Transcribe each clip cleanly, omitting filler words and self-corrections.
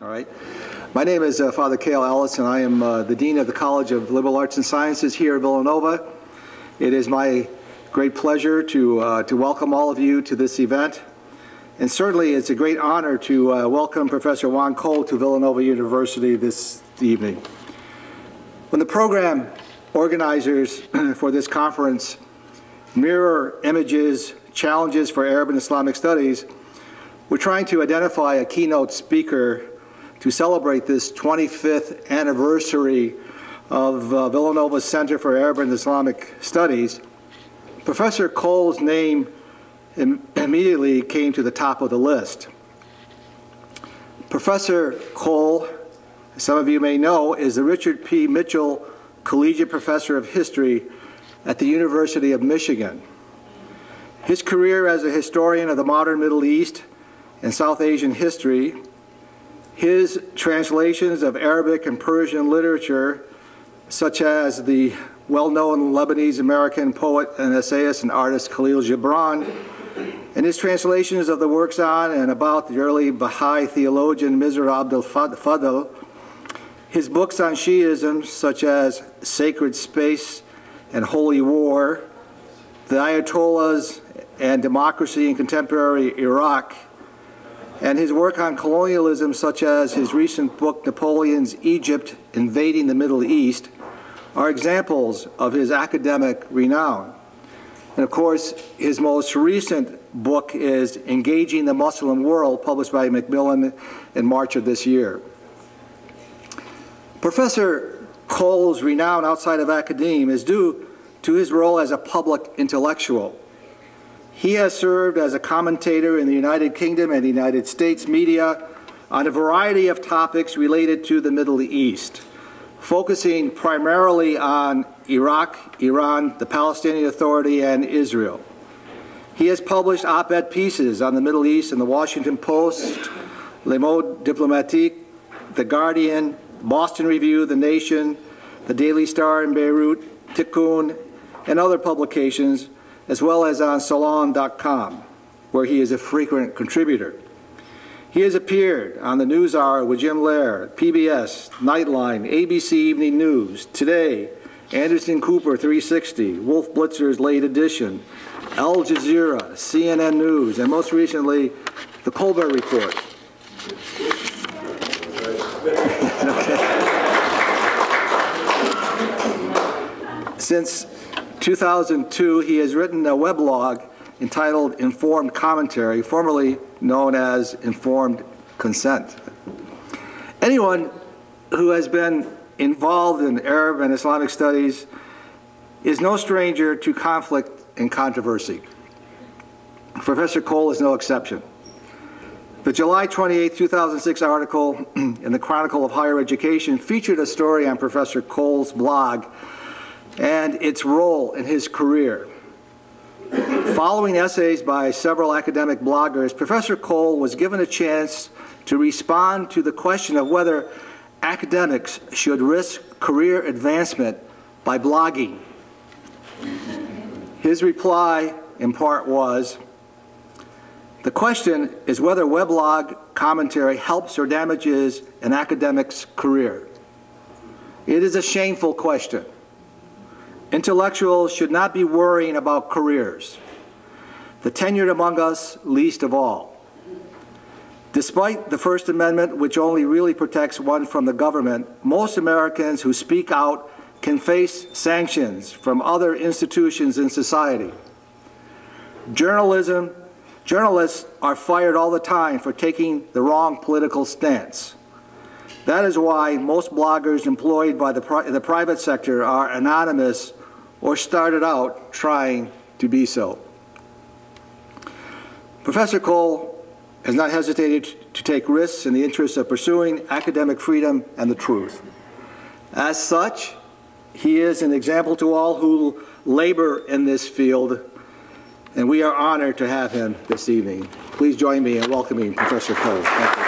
All right. My name is Father Cale Ellis, and I am the Dean of the College of Liberal Arts and Sciences here at Villanova. It is my great pleasure to welcome all of you to this event. And certainly it's a great honor to welcome Professor Juan to Villanova University this evening. When the program organizers for this conference mirror images, challenges for Arab and Islamic studies, we're trying to identify a keynote speaker to celebrate this 25th anniversary of Villanova's Center for Arab and Islamic Studies. Professor Cole's name immediately came to the top of the list. Professor Cole, some of you may know, is the Richard P. Mitchell Collegiate Professor of History at the University of Michigan. His career as a historian of the modern Middle East and South Asian history, his translations of Arabic and Persian literature, such as the well-known Lebanese-American poet and essayist and artist Khalil Gibran, and his translations of the works on and about the early Baha'i theologian Mirza Abdul Fadl, his books on Shiism, such as Sacred Space and Holy War, the Ayatollahs and Democracy in Contemporary Iraq, and his work on colonialism, such as his recent book, Napoleon's Egypt, Invading the Middle East, are examples of his academic renown. And of course, his most recent book is Engaging the Muslim World, published by Macmillan in March of this year. Professor Cole's renown outside of academia is due to his role as a public intellectual. He has served as a commentator in the United Kingdom and the United States media on a variety of topics related to the Middle East, focusing primarily on Iraq, Iran, the Palestinian Authority, and Israel. He has published op-ed pieces on the Middle East in the Washington Post, Le Monde Diplomatique, The Guardian, Boston Review, The Nation, The Daily Star in Beirut, Tikkun, and other publications, as well as on Salon.com, where he is a frequent contributor. He has appeared on the NewsHour with Jim Lehrer, PBS, Nightline, ABC Evening News, Today, Anderson Cooper 360, Wolf Blitzer's Late Edition, Al Jazeera, CNN News, and most recently, The Colbert Report. Since 2002, he has written a weblog entitled Informed Commentary, formerly known as Informed Consent. Anyone who has been involved in Arab and Islamic studies is no stranger to conflict and controversy. Professor Cole is no exception. The July 28, 2006 article in the Chronicle of Higher Education featured a story on Professor Cole's blog and its role in his career. Following essays by several academic bloggers, Professor Cole was given a chance to respond to the question of whether academics should risk career advancement by blogging. His reply, in part, was, "The question is whether weblog commentary helps or damages an academic's career. It is a shameful question. Intellectuals should not be worrying about careers, the tenured among us least of all. Despite the First Amendment, which only really protects one from the government, most Americans who speak out can face sanctions from other institutions in society. Journalists are fired all the time for taking the wrong political stance. That is why most bloggers employed by the private sector are anonymous or started out trying to be so." Professor Cole has not hesitated to take risks in the interest of pursuing academic freedom and the truth. As such, he is an example to all who labor in this field, and we are honored to have him this evening. Please join me in welcoming Professor Cole. Thank you.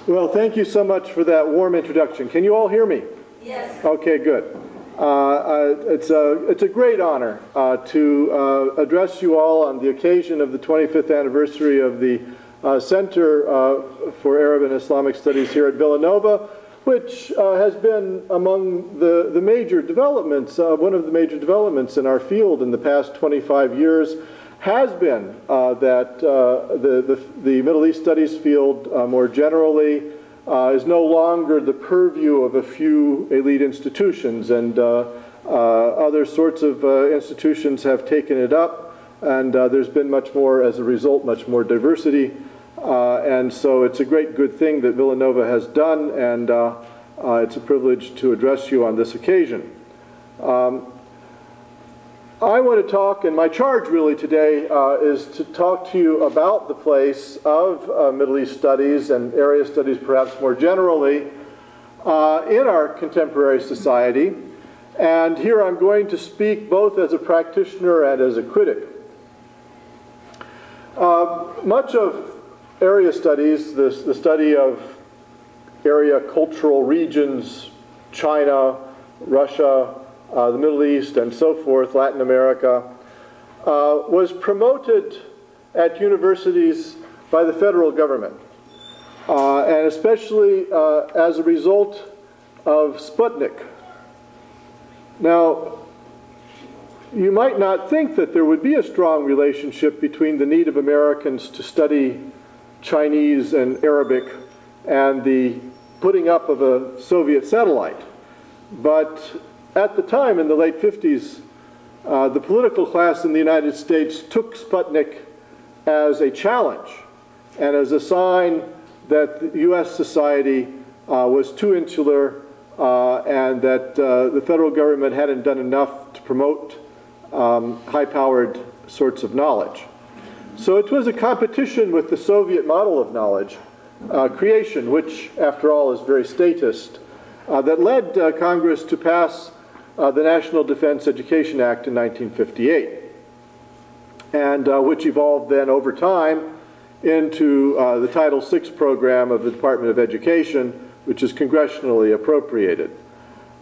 Well, thank you so much for that warm introduction. Can you all hear me? Yes. Okay, good. It's a great honor to address you all on the occasion of the 25th anniversary of the Center for Arab and Islamic Studies here at Villanova, which has been among the major developments, one of the major developments in our field in the past 25 years has been that the Middle East Studies field more generally is no longer the purview of a few elite institutions, and other sorts of institutions have taken it up, and there's been much more, as a result, much more diversity, and so it's a great good thing that Villanova has done, and it's a privilege to address you on this occasion. I want to talk, and my charge really today is to talk to you about the place of Middle East studies and area studies perhaps more generally in our contemporary society. And here I'm going to speak both as a practitioner and as a critic. Much of area studies, the study of area cultural regions, China, Russia, the Middle East, and so forth, Latin America, was promoted at universities by the federal government, and especially as a result of Sputnik. Now, you might not think that there would be a strong relationship between the need of Americans to study Chinese and Arabic and the putting up of a Soviet satellite, but at the time, in the late 50s, the political class in the United States took Sputnik as a challenge and as a sign that the US society was too insular and that the federal government hadn't done enough to promote high-powered sorts of knowledge. So it was a competition with the Soviet model of knowledge creation, which, after all, is very statist, that led Congress to pass the National Defense Education Act in 1958, and which evolved then over time into the Title VI program of the Department of Education, which is congressionally appropriated.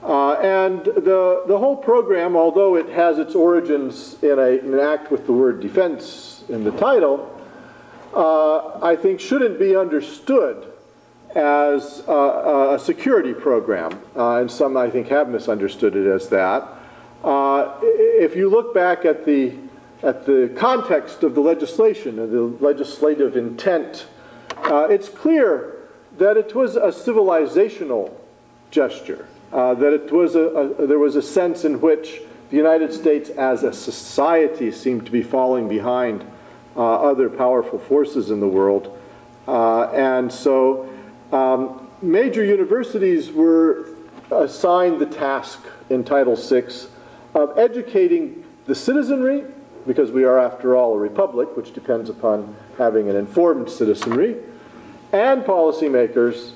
And the whole program, although it has its origins in an act with the word defense in the title, I think shouldn't be understood as a security program, and some I think have misunderstood it as that. If you look back at the context of the legislation and the legislative intent, it's clear that it was a civilizational gesture, that it was there was a sense in which the United States as a society seemed to be falling behind other powerful forces in the world, and so major universities were assigned the task in Title VI of educating the citizenry, because we are, after all, a republic, which depends upon having an informed citizenry, and policymakers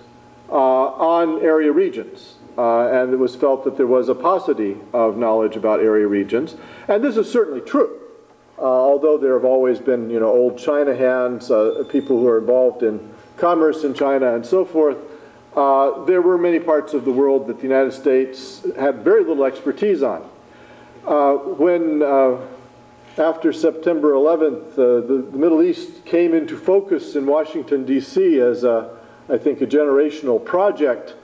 on area regions. And it was felt that there was a paucity of knowledge about area regions. And this is certainly true, although there have always been, old China hands, people who are involved in commerce in China and so forth. There were many parts of the world that the United States had very little expertise on. After September 11th, the Middle East came into focus in Washington, D.C. as, I think, a generational project,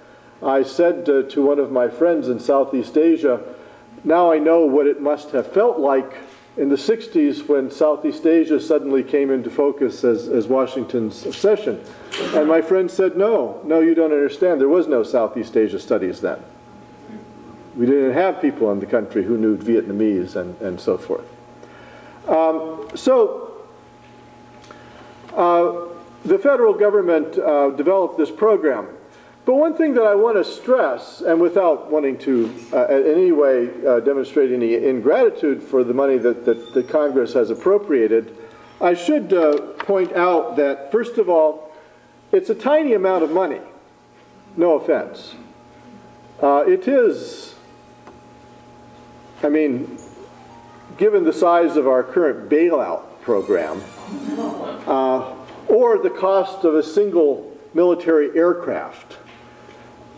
I said to one of my friends in Southeast Asia, now I know what it must have felt like in the 60s when Southeast Asia suddenly came into focus as Washington's obsession. And my friend said, no, you don't understand. There was no Southeast Asia studies then. We didn't have people in the country who knew Vietnamese and so forth. The federal government developed this program. But one thing that I want to stress, and without wanting to in any way demonstrate any ingratitude for the money that Congress has appropriated, I should point out that, first of all, it's a tiny amount of money. No offense. It is, I mean, given the size of our current bailout program, or the cost of a single military aircraft,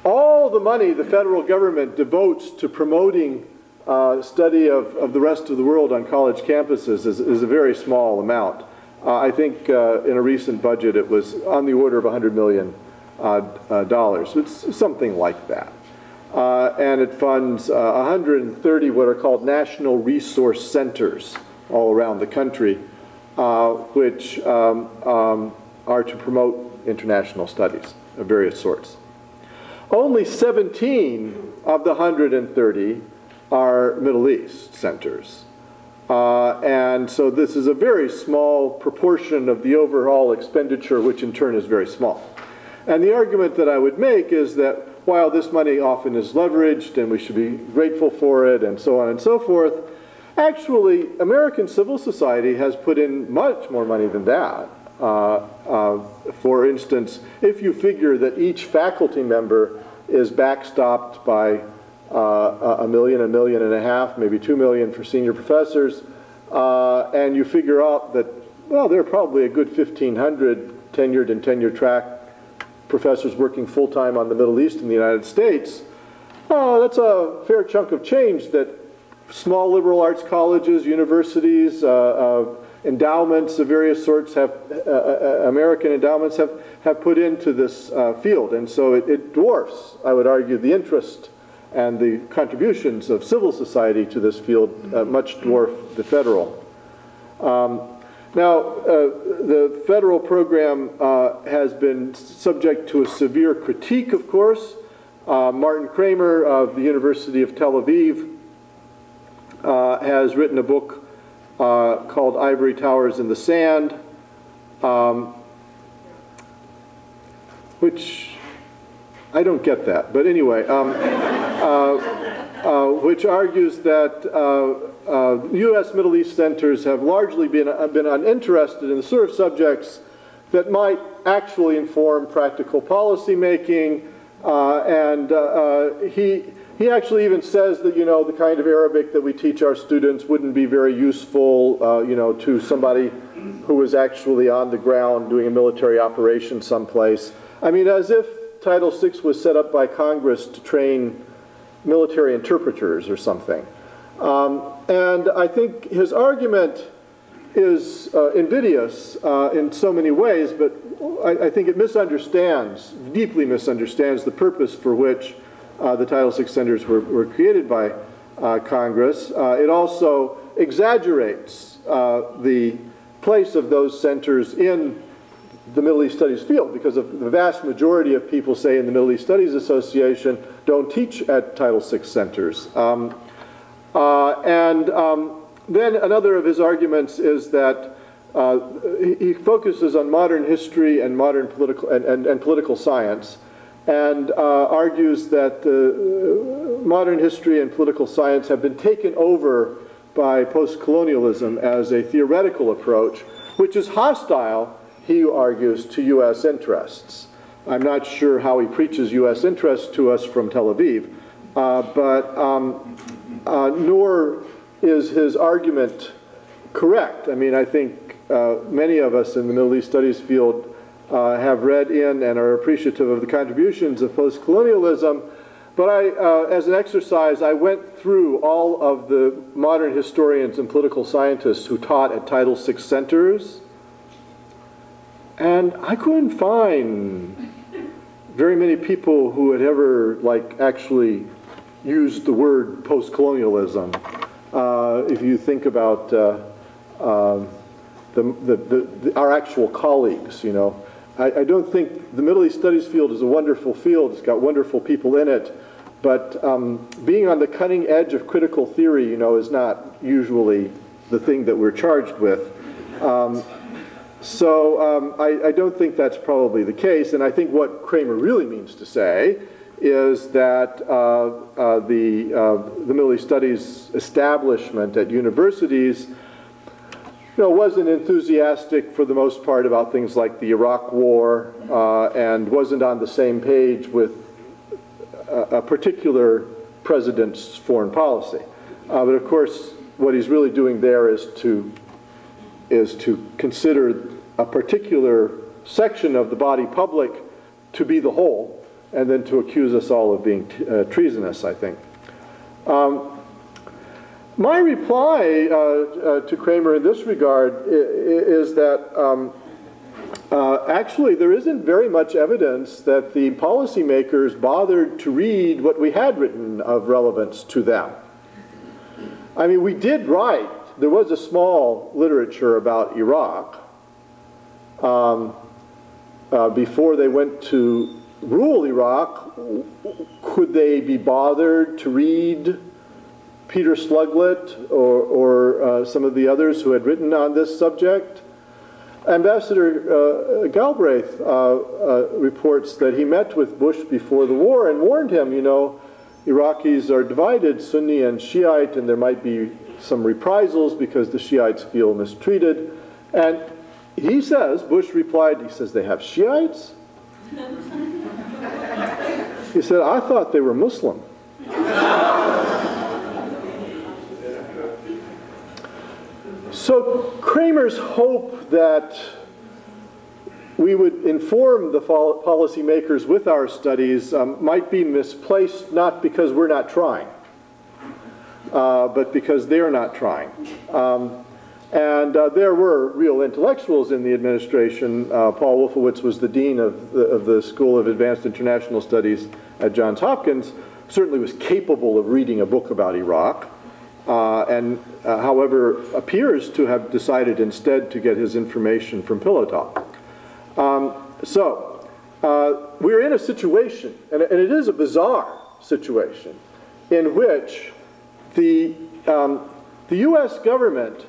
all the money the federal government devotes to promoting study of the rest of the world on college campuses is a very small amount. I think in a recent budget it was on the order of $100 million. It's something like that. And it funds 130 what are called national resource centers all around the country, which are to promote international studies of various sorts. Only 17 of the 130 are Middle East centers. And so this is a very small proportion of the overall expenditure, which in turn is very small. And the argument that I would make is that while this money often is leveraged and we should be grateful for it and so on and so forth, actually American civil society has put in much more money than that. For instance, if you figure that each faculty member is backstopped by $1 million, $1.5 million, maybe $2 million for senior professors, and you figure out that, well, there are probably a good 1,500 tenured and tenure-track professors working full-time on the Middle East in the United States, that's a fair chunk of change that small liberal arts colleges, universities, endowments of various sorts have, American endowments have put into this field. And so it dwarfs, I would argue, the interest and the contributions of civil society to this field much dwarf the federal. Now, the federal program has been subject to a severe critique, of course. Martin Kramer of the University of Tel Aviv has written a book called Ivory Towers in the Sand, which I don't get that, but anyway, which argues that U.S. Middle East centers have largely been uninterested in the sort of subjects that might actually inform practical policy making, and he actually even says that, you know, the kind of Arabic that we teach our students wouldn't be very useful, you know, to somebody who was actually on the ground doing a military operation someplace. I mean, as if Title VI was set up by Congress to train military interpreters or something. And I think his argument is invidious in so many ways, but I think it misunderstands, deeply misunderstands the purpose for which the Title VI centers were created by Congress. It also exaggerates the place of those centers in the Middle East Studies field, because of the vast majority of people, say, in the Middle East Studies Association, don't teach at Title VI centers. Then another of his arguments is that he focuses on modern history and modern political and political science, and argues that modern history and political science have been taken over by post-colonialism as a theoretical approach, which is hostile, he argues, to U.S. interests. I'm not sure how he preaches U.S. interests to us from Tel Aviv, nor is his argument correct. I mean, I think many of us in the Middle East Studies field have read in and are appreciative of the contributions of post-colonialism, but as an exercise, I went through all of the modern historians and political scientists who taught at Title VI centers, and I couldn't find very many people who had ever, like, actually used the word post-colonialism. If you think about our actual colleagues, you know, I don't think the Middle East Studies field is a wonderful field. It's got wonderful people in it, but being on the cutting edge of critical theory, you know, is not usually the thing that we're charged with. I don't think that's probably the case, and I think what Kramer really means to say is that the Middle East Studies establishment at universities, you know, wasn't enthusiastic for the most part about things like the Iraq War, and wasn't on the same page with a particular president's foreign policy. But of course, what he's really doing there is to consider a particular section of the body public to be the whole, and then to accuse us all of being treasonous, I think. My reply to Kramer in this regard is that actually there isn't very much evidence that the policymakers bothered to read what we had written of relevance to them. I mean, we did write, there was a small literature about Iraq before they went to rule Iraq. Could they be bothered to read Peter Sluglet or some of the others who had written on this subject? Ambassador Galbraith reports that he met with Bush before the war and warned him, you know, Iraqis are divided, Sunni and Shiite, and there might be some reprisals because the Shiites feel mistreated. And he says, Bush replied, he says, they have Shiites? He said, I thought they were Muslim. So Kramer's hope that we would inform the policymakers with our studies might be misplaced, not because we're not trying, but because they're not trying. And there were real intellectuals in the administration. Paul Wolfowitz was the dean of the School of Advanced International Studies at Johns Hopkins, certainly was capable of reading a book about Iraq, and however appears to have decided instead to get his information from Pillow Talk. We're in a situation, and it is a bizarre situation, in which the U.S. government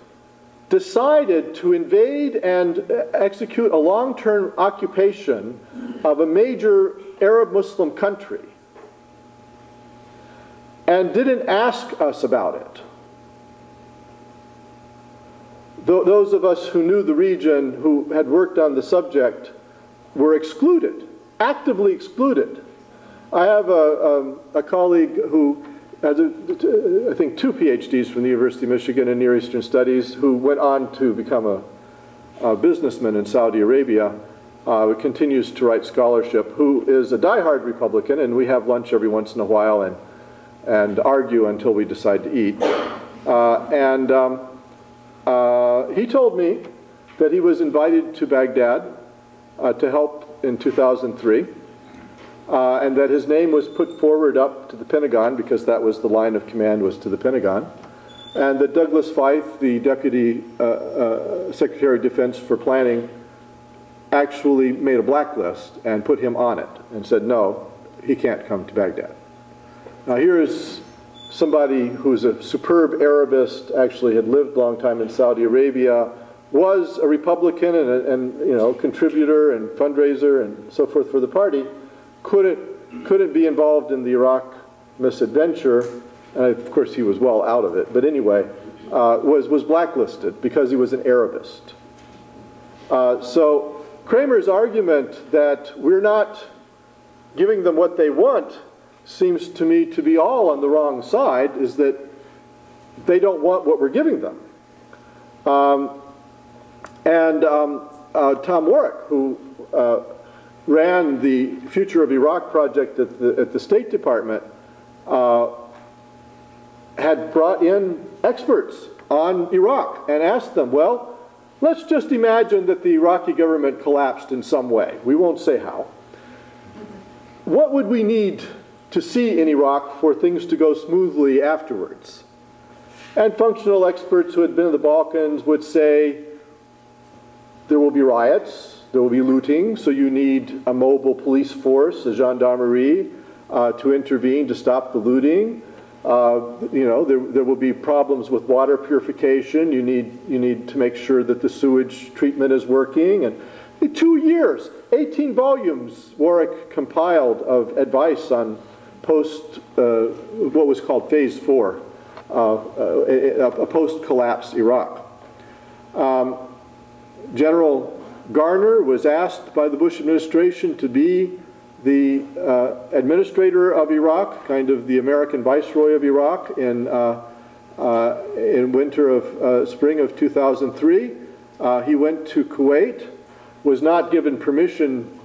decided to invade and execute a long-term occupation of a major Arab Muslim country and didn't ask us about it. Those of us who knew the region, who had worked on the subject, were excluded, actively excluded. I have a colleague who has, I think, 2 PhDs from the University of Michigan in Near Eastern Studies, who went on to become a businessman in Saudi Arabia, continues to write scholarship, who is a diehard Republican, and we have lunch every once in a while and argue until we decide to eat. He told me that he was invited to Baghdad to help in 2003, and that his name was put forward up to the Pentagon because that was the line of command, was to the Pentagon, and that Douglas Feith, the Deputy Secretary of Defense for Planning, actually made a blacklist and put him on it and said, no, he can't come to Baghdad. Now here is somebody who's a superb Arabist, actually had lived a long time in Saudi Arabia, was a Republican and you know, contributor and fundraiser and so forth for the party, couldn't be involved in the Iraq misadventure, and of course he was well out of it, but anyway, was blacklisted because he was an Arabist. So Kramer's argument that we're not giving them what they want seems to me to be all on the wrong side, is that they don't want what we're giving them. Tom Warwick, who ran the Future of Iraq project at the State Department, had brought in experts on Iraq and asked them, well, let's just imagine that the Iraqi government collapsed in some way. We won't say how. What would we need to see in Iraq for things to go smoothly afterwards? And functional experts who had been in the Balkans would say, there will be riots, there will be looting, so you need a mobile police force, a gendarmerie, to intervene to stop the looting. You know, there will be problems with water purification. You need to make sure that the sewage treatment is working. And in 2 years, 18 volumes Warwick compiled of advice on what was called Phase 4, a post-collapse Iraq. General Garner was asked by the Bush administration to be the administrator of Iraq, kind of the American viceroy of Iraq in spring of 2003. He went to Kuwait, was not given permission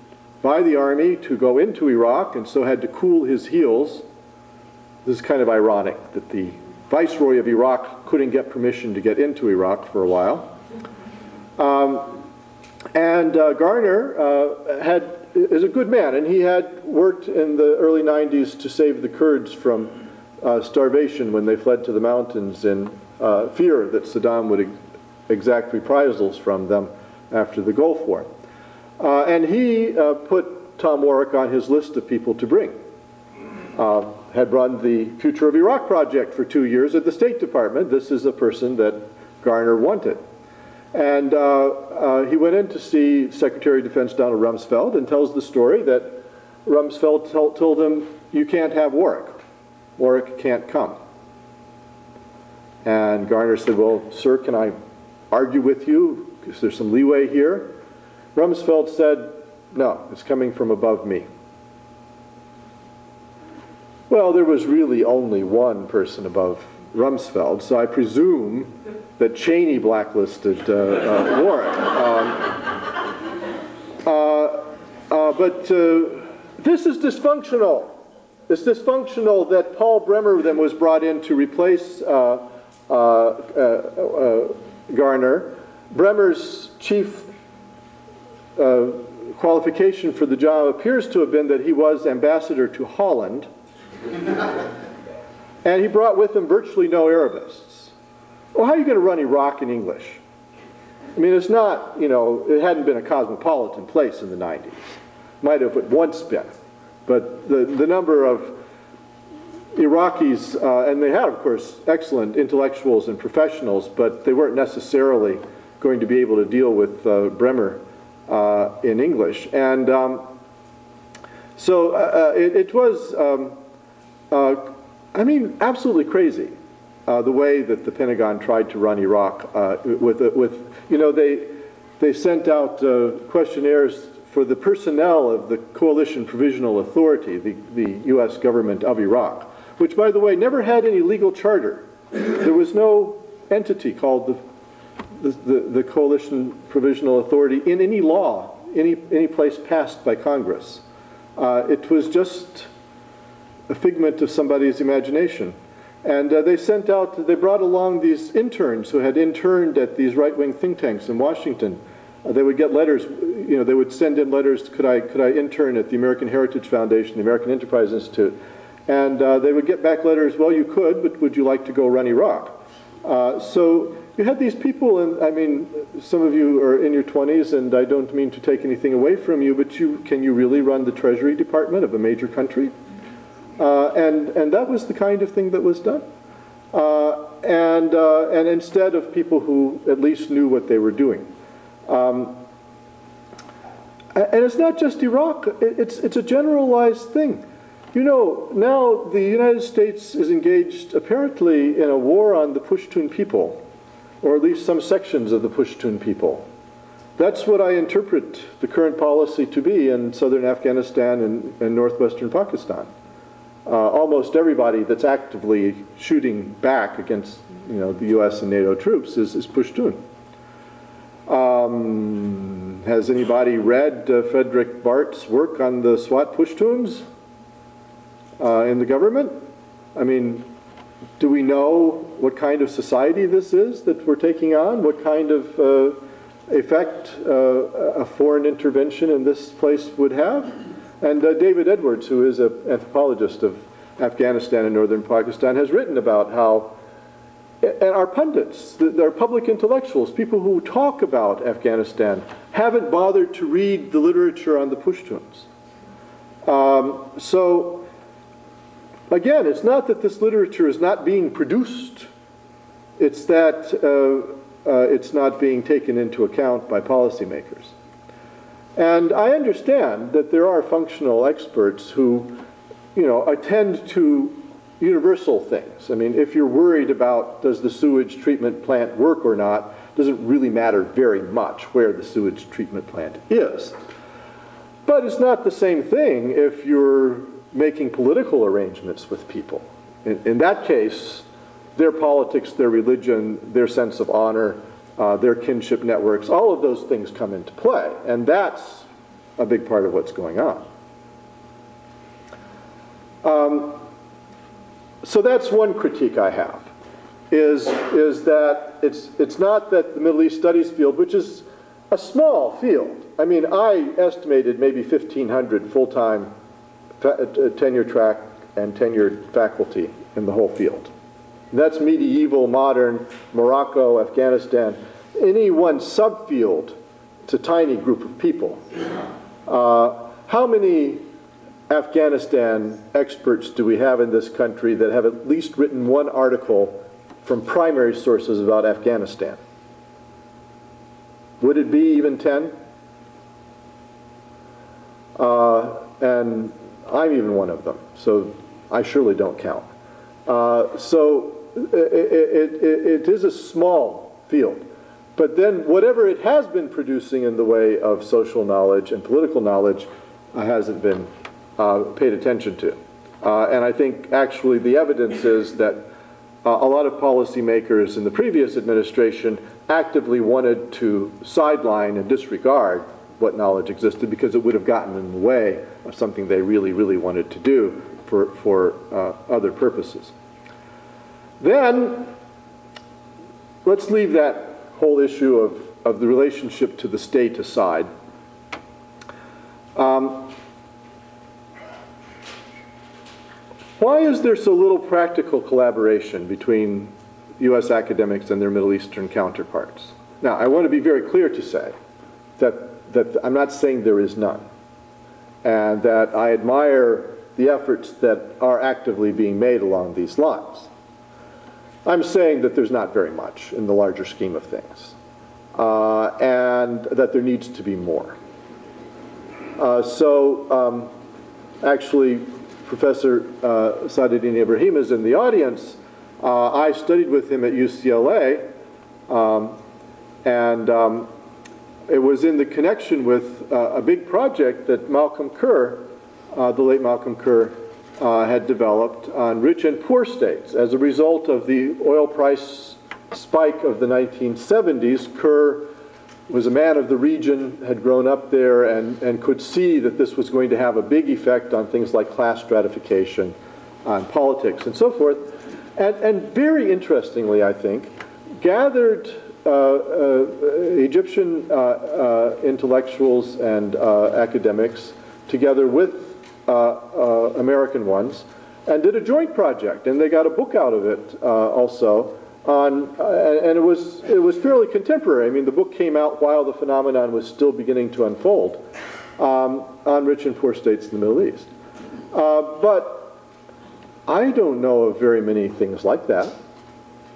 by the army to go into Iraq, and so had to cool his heels. This is kind of ironic that the Viceroy of Iraq couldn't get permission to get into Iraq for a while. Garner is a good man, and he had worked in the early 90s to save the Kurds from starvation when they fled to the mountains in fear that Saddam would exact reprisals from them after the Gulf War. And he put Tom Warwick on his list of people to bring. Had run the Future of Iraq project for 2 years at the State Department. This is a person that Garner wanted. And he went in to see Secretary of Defense Donald Rumsfeld and tells the story that Rumsfeld told him, "You can't have Warwick. Warwick can't come." And Garner said, "Well, sir, can I argue with you? Is there some leeway here?" Rumsfeld said, "No, it's coming from above me." Well, there was really only one person above Rumsfeld, so I presume that Cheney blacklisted Warwick. But this is dysfunctional. It's dysfunctional that Paul Bremer then was brought in to replace Garner. Bremer's chief qualification for the job appears to have been that he was ambassador to Holland. And he brought with him virtually no Arabists. Well, how are you going to run Iraq in English? I mean, it's not, you know, it hadn't been a cosmopolitan place in the 90s. Might have once been. But the number of Iraqis, and they had, of course, excellent intellectuals and professionals, but they weren't necessarily going to be able to deal with Bremer in English. And it was, I mean, absolutely crazy, the way that the Pentagon tried to run Iraq you know, they sent out questionnaires for the personnel of the Coalition Provisional Authority, the U.S. government of Iraq, which, by the way, never had any legal charter. There was no entity called the Coalition Provisional Authority in any law, any place passed by Congress. It was just a figment of somebody's imagination. And they brought along these interns who had interned at these right-wing think tanks in Washington. They would get letters, you know, they would send in letters, could I intern at the American Heritage Foundation, the American Enterprise Institute? And they would get back letters, well, you could, but would you like to go run Iraq? So you had these people, and I mean, some of you are in your 20s, and I don't mean to take anything away from you, but can you really run the Treasury Department of a major country? And that was the kind of thing that was done. And instead of people who at least knew what they were doing. And it's not just Iraq, it's a generalized thing. You know, now the United States is engaged apparently in a war on the Pushtun people, or at least some sections of the Pushtun people. That's what I interpret the current policy to be in southern Afghanistan and northwestern Pakistan. Almost everybody that's actively shooting back against, you know, the U.S. and NATO troops is Pushtun. Has anybody read Frederick Bart's work on the SWAT Pushtuns in the government? I mean, do we know what kind of society this is that we're taking on? What kind of effect a foreign intervention in this place would have? And David Edwards, who is an anthropologist of Afghanistan and northern Pakistan, has written about how, and our pundits, our public intellectuals, people who talk about Afghanistan, haven't bothered to read the literature on the Pushtuns. So, again, it's not that this literature is not being produced. It's that it's not being taken into account by policymakers. And I understand that there are functional experts who, you know, attend to universal things. I mean, if you're worried about does the sewage treatment plant work or not, it doesn't really matter very much where the sewage treatment plant is. But it's not the same thing if you're making political arrangements with people. In that case, their politics, their religion, their sense of honor, their kinship networks, all of those things come into play. And that's a big part of what's going on. So that's one critique I have, is that it's not that the Middle East Studies field, which is a small field. I mean, I estimated maybe 1,500 full-time tenure track and tenured faculty in the whole field. That's medieval, modern, Morocco, Afghanistan. Any one subfield, it's a tiny group of people. How many Afghanistan experts do we have in this country that have at least written one article from primary sources about Afghanistan? Would it be even 10? And I'm even one of them, so I surely don't count. So it is a small field. But then whatever it has been producing in the way of social knowledge and political knowledge hasn't been paid attention to. And I think actually the evidence is that a lot of policymakers in the previous administration actively wanted to sideline and disregard what knowledge existed because it would have gotten in the way of something they really, really wanted to do for other purposes. Then, let's leave that whole issue of the relationship to the state aside. Why is there so little practical collaboration between U.S. academics and their Middle Eastern counterparts? Now, I want to be very clear to say that I'm not saying there is none, and that I admire the efforts that are actively being made along these lines. I'm saying that there's not very much in the larger scheme of things, and that there needs to be more. Actually, Professor Sadruddin Ibrahim is in the audience. I studied with him at UCLA, and it was in the connection with a big project that Malcolm Kerr, the late Malcolm Kerr, had developed on rich and poor states. As a result of the oil price spike of the 1970s, Kerr was a man of the region, had grown up there, and could see that this was going to have a big effect on things like class stratification, on politics, and so forth. And very interestingly, I think, gathered Egyptian intellectuals and academics together with American ones, and did a joint project, and they got a book out of it also. And it was fairly contemporary. I mean, the book came out while the phenomenon was still beginning to unfold on rich and poor states in the Middle East. But I don't know of very many things like that.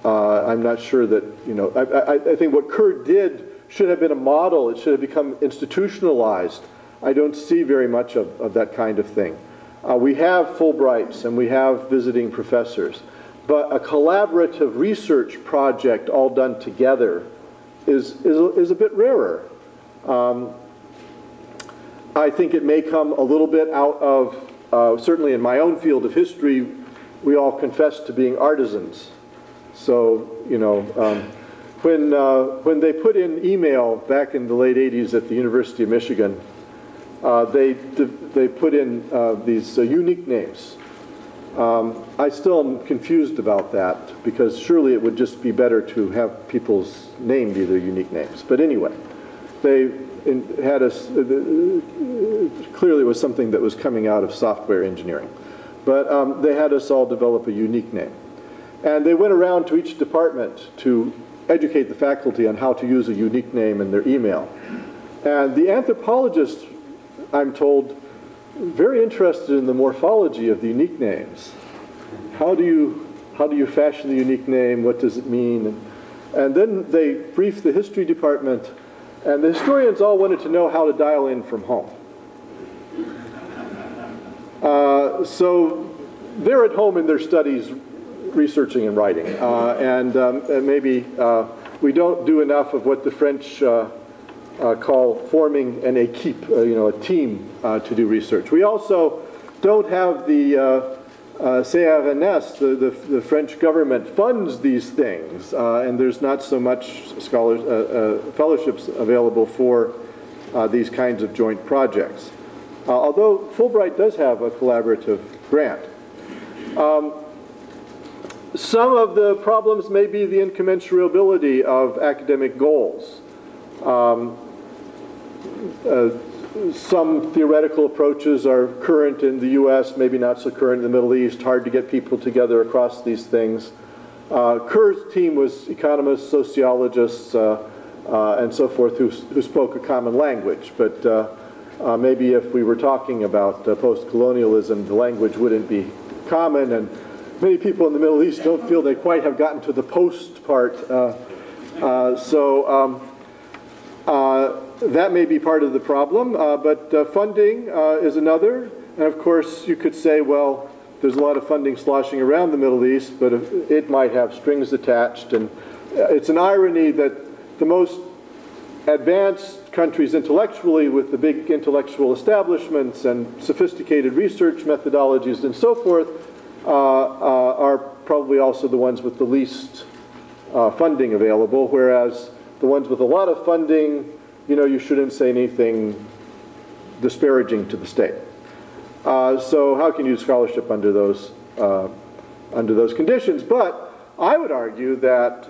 I'm not sure that, you know, I think what Kerr did should have been a model. It should have become institutionalized. I don't see very much of that kind of thing. We have Fulbrights and we have visiting professors. But a collaborative research project all done together is a bit rarer. I think it may come a little bit out of, certainly in my own field of history, we all confess to being artisans. So, you know, when they put in email back in the late 80s at the University of Michigan, they put in these unique names. I still am confused about that, because surely it would just be better to have people's name be their unique names. But anyway, they had us, clearly it was something that was coming out of software engineering. But they had us all develop a unique name. And they went around to each department to educate the faculty on how to use a unique name in their email. And the anthropologists, I'm told, very interested in the morphology of the unique names. How do you fashion the unique name? What does it mean? And then they briefed the history department, and the historians all wanted to know how to dial in from home. So they're at home in their studies researching and writing. And maybe we don't do enough of what the French call forming an équipe, a team to do research. We also don't have the CRNS, the French government funds these things, and there's not so much fellowships available for these kinds of joint projects. Although Fulbright does have a collaborative grant. Some of the problems may be the incommensurability of academic goals. Some theoretical approaches are current in the US, maybe not so current in the Middle East, hard to get people together across these things. Kerr's team was economists, sociologists, and so forth who spoke a common language, but maybe if we were talking about post-colonialism, the language wouldn't be common, and many people in the Middle East don't feel they quite have gotten to the post part. That may be part of the problem, but funding is another. And of course, you could say, well, there's a lot of funding sloshing around the Middle East, but it might have strings attached. And it's an irony that the most advanced countries intellectually, with the big intellectual establishments and sophisticated research methodologies and so forth, are probably also the ones with the least funding available, whereas the ones with a lot of funding, you know, you shouldn't say anything disparaging to the state. So how can you do scholarship under those conditions? But I would argue that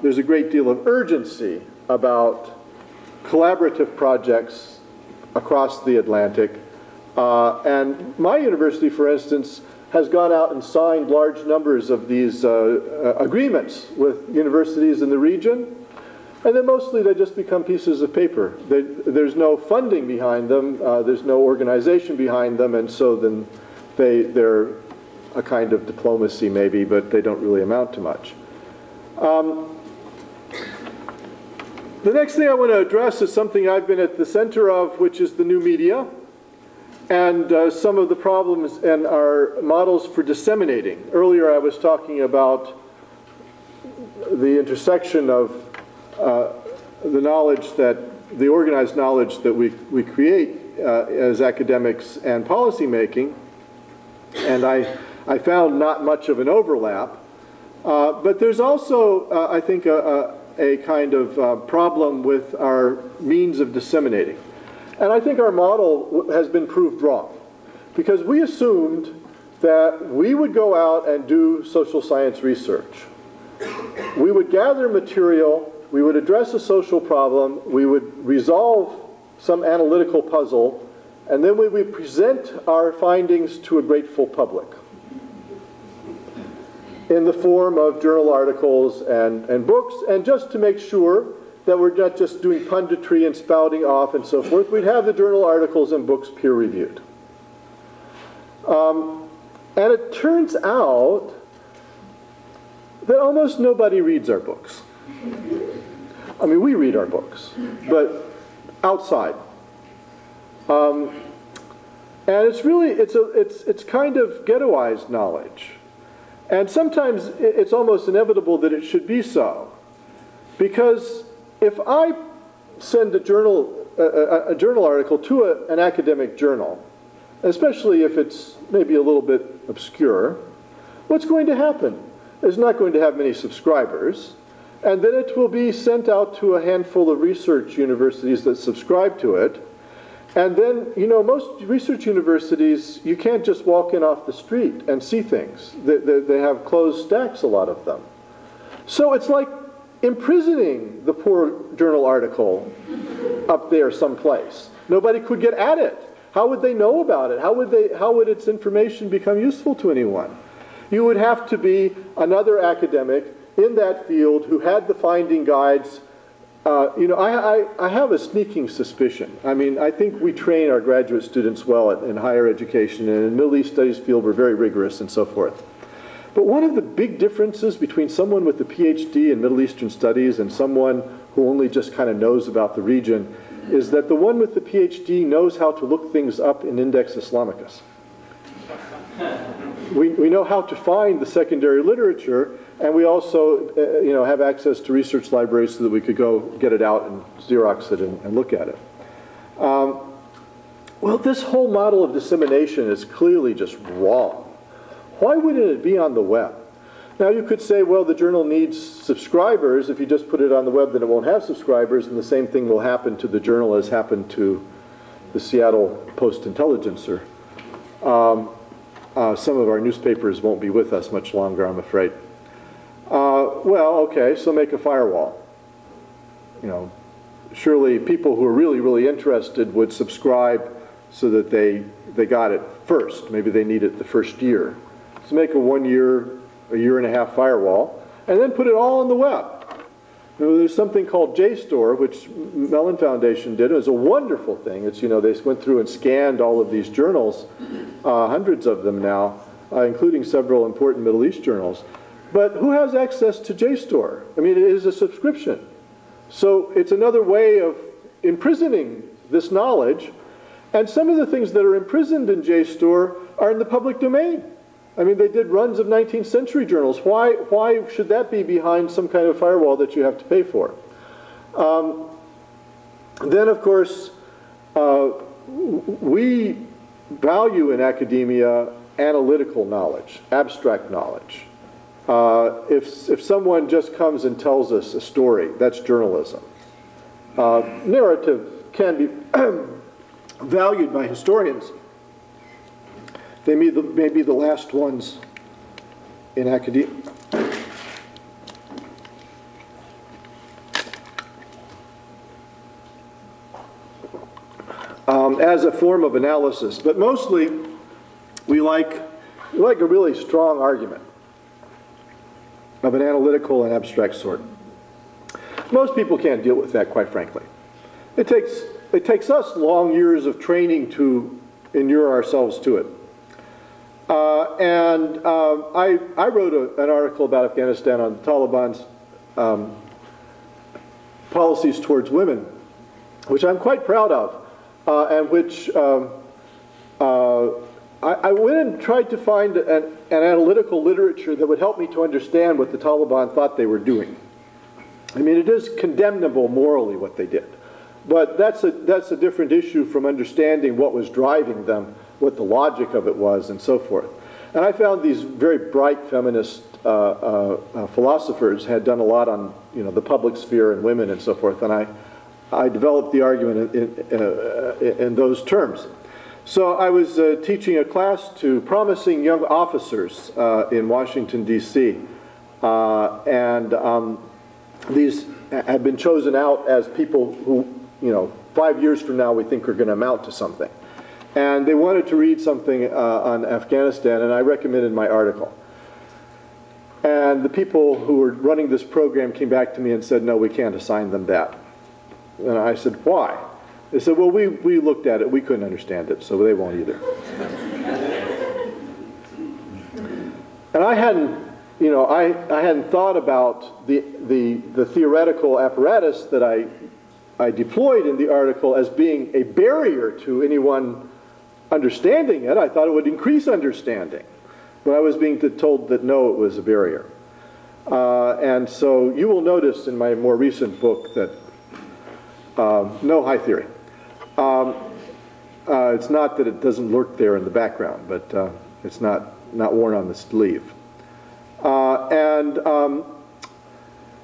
there's a great deal of urgency about collaborative projects across the Atlantic. And my university, for instance, has gone out and signed large numbers of these agreements with universities in the region. And then mostly they just become pieces of paper. There's no funding behind them, there's no organization behind them, and so then they're a kind of diplomacy maybe, but they don't really amount to much. The next thing I want to address is something I've been at the center of, which is the new media, and some of the problems and our models for disseminating. Earlier I was talking about the intersection of the knowledge that, the organized knowledge that we create as academics and policy making, and I found not much of an overlap. But there's also, I think, a kind of problem with our means of disseminating. And I think our model has been proved wrong, because we assumed that we would go out and do social science research. We would gather material, we would address a social problem, we would resolve some analytical puzzle, and then we would present our findings to a grateful public in the form of journal articles and books, and just to make sure that we're not just doing punditry and spouting off and so forth, we'd have the journal articles and books peer-reviewed. And it turns out that almost nobody reads our books. I mean, we read our books, but outside. And it's really, it's kind of ghettoized knowledge. And sometimes it's almost inevitable that it should be so. Because if I send a journal article to an academic journal, especially if it's maybe a little bit obscure, what's going to happen? It's not going to have many subscribers, and then it will be sent out to a handful of research universities that subscribe to it. And then, you know, most research universities, you can't just walk in off the street and see things. They have closed stacks, a lot of them. So it's like imprisoning the poor journal article up there someplace. Nobody could get at it. How would they know about it? How would its information become useful to anyone? You would have to be another academic in that field who had the finding guides. You know, I have a sneaking suspicion. I mean, I think we train our graduate students well in higher education, and in the Middle East Studies field we're very rigorous and so forth. But one of the big differences between someone with a PhD in Middle Eastern Studies and someone who only just kind of knows about the region is that the one with the PhD knows how to look things up in Index Islamicus. We know how to find the secondary literature, and we also you know, have access to research libraries so that we could go get it out and Xerox it and look at it. Well, this whole model of dissemination is clearly just wrong. Why wouldn't it be on the web? Now you could say, well, the journal needs subscribers. If you just put it on the web, then it won't have subscribers, and the same thing will happen to the journal as happened to the Seattle Post-Intelligencer. Some of our newspapers won't be with us much longer, I'm afraid. Well, okay, so make a firewall. You know, surely people who are really, really interested would subscribe so that they got it first. Maybe they need it the first year. So make a 1 year, a year and a half firewall, and then put it all on the web. You know, there's something called JSTOR, which Mellon Foundation did. It was a wonderful thing. It's, you know, they went through and scanned all of these journals, hundreds of them now, including several important Middle East journals. But who has access to JSTOR? I mean, it is a subscription. So it's another way of imprisoning this knowledge. And some of the things that are imprisoned in JSTOR are in the public domain. I mean, they did runs of 19th century journals. Why should that be behind some kind of firewall that you have to pay for? Then, of course, we value in academia analytical knowledge, abstract knowledge. If someone just comes and tells us a story, that's journalism. Narrative can be valued by historians. They may be the last ones in academia. As a form of analysis, but mostly we like a really strong argument of an analytical and abstract sort. Most people can't deal with that, quite frankly. It takes us long years of training to inure ourselves to it. I wrote an article about Afghanistan on the Taliban's policies towards women, which I'm quite proud of, and which I went and tried to find an analytical literature that would help me to understand what the Taliban thought they were doing. I mean, it is condemnable morally what they did, but that's a different issue from understanding what was driving them, what the logic of it was, and so forth. And I found these very bright feminist philosophers had done a lot on, you know, the public sphere and women and so forth, and I developed the argument in those terms. So I was teaching a class to promising young officers in Washington, D.C., and these have been chosen out as people who, you know, 5 years from now we think are going to amount to something. And they wanted to read something on Afghanistan, and I recommended my article. And the people who were running this program came back to me and said, no, we can't assign them that. And I said, why? They said, well, we looked at it, we couldn't understand it, so they won't either. And I hadn't, you know, I hadn't thought about the theoretical apparatus that I deployed in the article as being a barrier to anyone understanding it. I thought it would increase understanding. But I was being told that no, it was a barrier. And so you will notice in my more recent book that no high theory. It's not that it doesn't lurk there in the background, but it's not worn on the sleeve.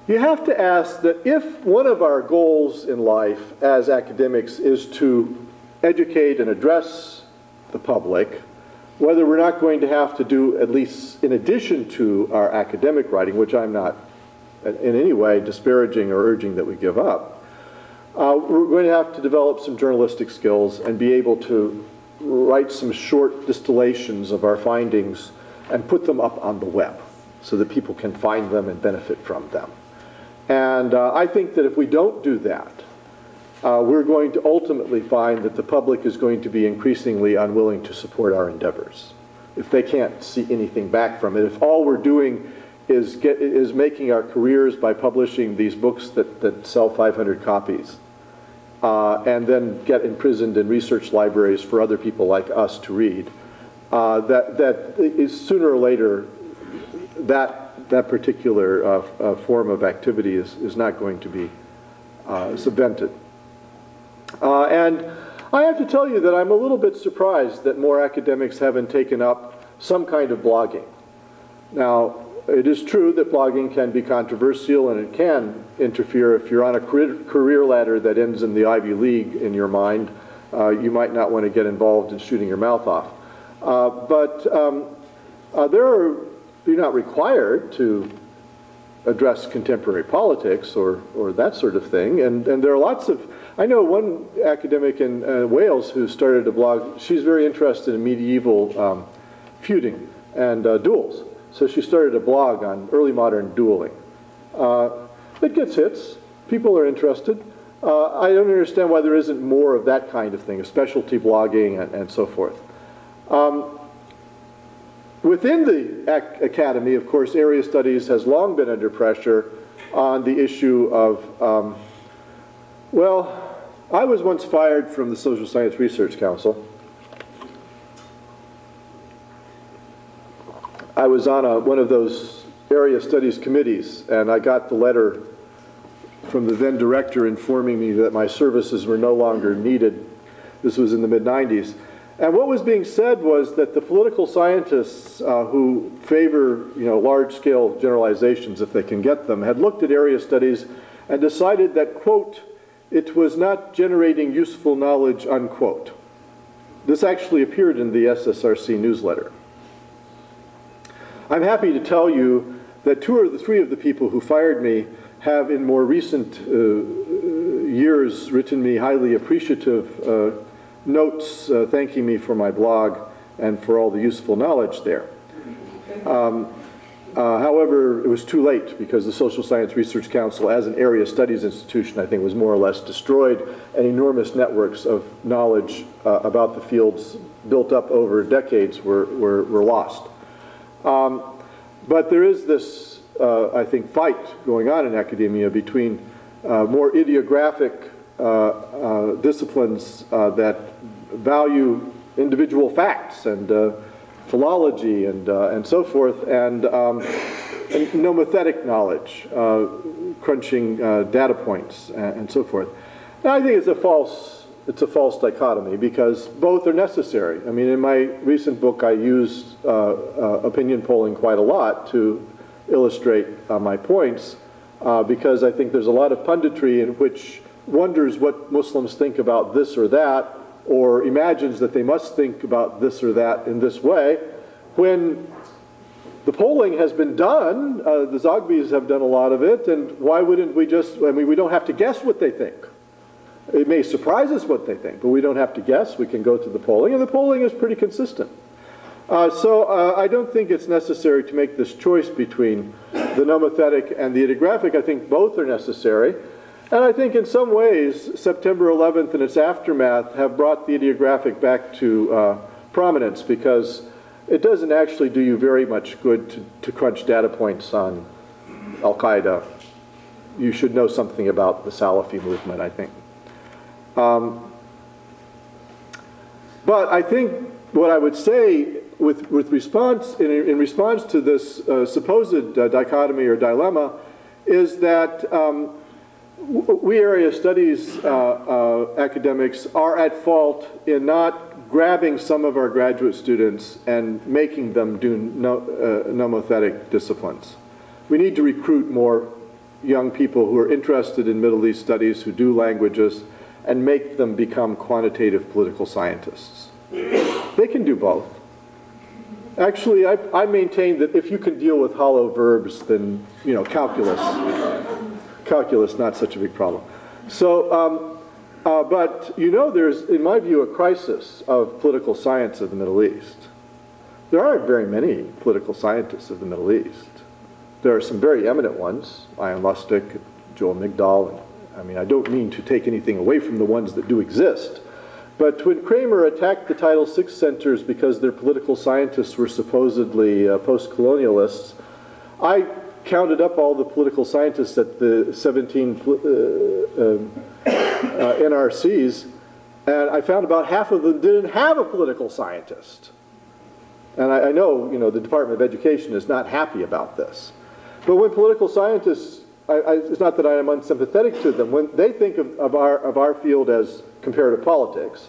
You have to ask that if one of our goals in life as academics is to educate and address the public, whether we're not going to have to do, at least in addition to our academic writing, which I'm not in any way disparaging or urging that we give up, we're going to have to develop some journalistic skills and be able to write some short distillations of our findings and put them up on the web so that people can find them and benefit from them. And I think that if we don't do that, we're going to ultimately find that the public is going to be increasingly unwilling to support our endeavors if they can't see anything back from it. If all we're doing is making our careers by publishing these books that sell 500 copies and then get imprisoned in research libraries for other people like us to read, that is sooner or later that particular form of activity is not going to be subvented. And I have to tell you that I'm a little bit surprised that more academics haven't taken up some kind of blogging. Now, it is true that blogging can be controversial and it can interfere. If you're on a career ladder that ends in the Ivy League in your mind, you might not want to get involved in shooting your mouth off. You're not required to address contemporary politics or that sort of thing. And there are lots of, I know one academic in Wales who started a blog. She's very interested in medieval feuding and duels. So she started a blog on early modern dueling. It gets hits. People are interested. I don't understand why there isn't more of that kind of thing, specialty blogging and so forth. Within the academy, of course, area studies has long been under pressure on the issue of, well, I was once fired from the Social Science Research Council. I was on one of those area studies committees, and I got the letter from the then director informing me that my services were no longer needed. This was in the mid-90s. And what was being said was that the political scientists who favor, large-scale generalizations, if they can get them, had looked at area studies and decided that, quote, it was not generating useful knowledge, unquote. This actually appeared in the SSRC newsletter. I'm happy to tell you that 2 or 3 of the people who fired me have in more recent years written me highly appreciative notes thanking me for my blog and for all the useful knowledge there. However, it was too late because the Social Science Research Council, as an area studies institution, I think was more or less destroyed, and enormous networks of knowledge about the fields built up over decades were lost. But there is this, I think, fight going on in academia between more ideographic disciplines that value individual facts and philology and so forth, and nomothetic knowledge, crunching data points and so forth. And I think it's a false dichotomy because both are necessary. I mean, in my recent book, I used opinion polling quite a lot to illustrate my points because I think there's a lot of punditry in which wonders what Muslims think about this or that, or imagines that they must think about this or that in this way, when the polling has been done, the Zogbys have done a lot of it, and why wouldn't we just, I mean, we don't have to guess what they think. It may surprise us what they think, but we don't have to guess. We can go to the polling, and the polling is pretty consistent. So I don't think it's necessary to make this choice between the nomothetic and the ideographic. I think both are necessary. And I think in some ways, September 11th and its aftermath have brought the ideographic back to prominence because it doesn't actually do you very much good to crunch data points on Al-Qaeda. You should know something about the Salafi movement, I think. But I think what I would say with response, in response to this supposed dichotomy or dilemma is that we area studies academics are at fault in not grabbing some of our graduate students and making them do nomothetic disciplines. We need to recruit more young people who are interested in Middle East studies, who do languages, and make them become quantitative political scientists. They can do both. Actually, I maintain that if you can deal with hollow verbs, then, calculus, not such a big problem. So, but there's, in my view, a crisis of political science of the Middle East. There aren't very many political scientists of the Middle East. There are some very eminent ones, Ian Lustig, Joel Migdal. I mean, I don't mean to take anything away from the ones that do exist. But when Kramer attacked the Title VI centers because their political scientists were supposedly post-colonialists, I counted up all the political scientists at the 17 NRCs, and I found about half of them didn't have a political scientist. And I know, the Department of Education is not happy about this. But when political scientists, it's not that I am unsympathetic to them, when they think of our field as comparative politics,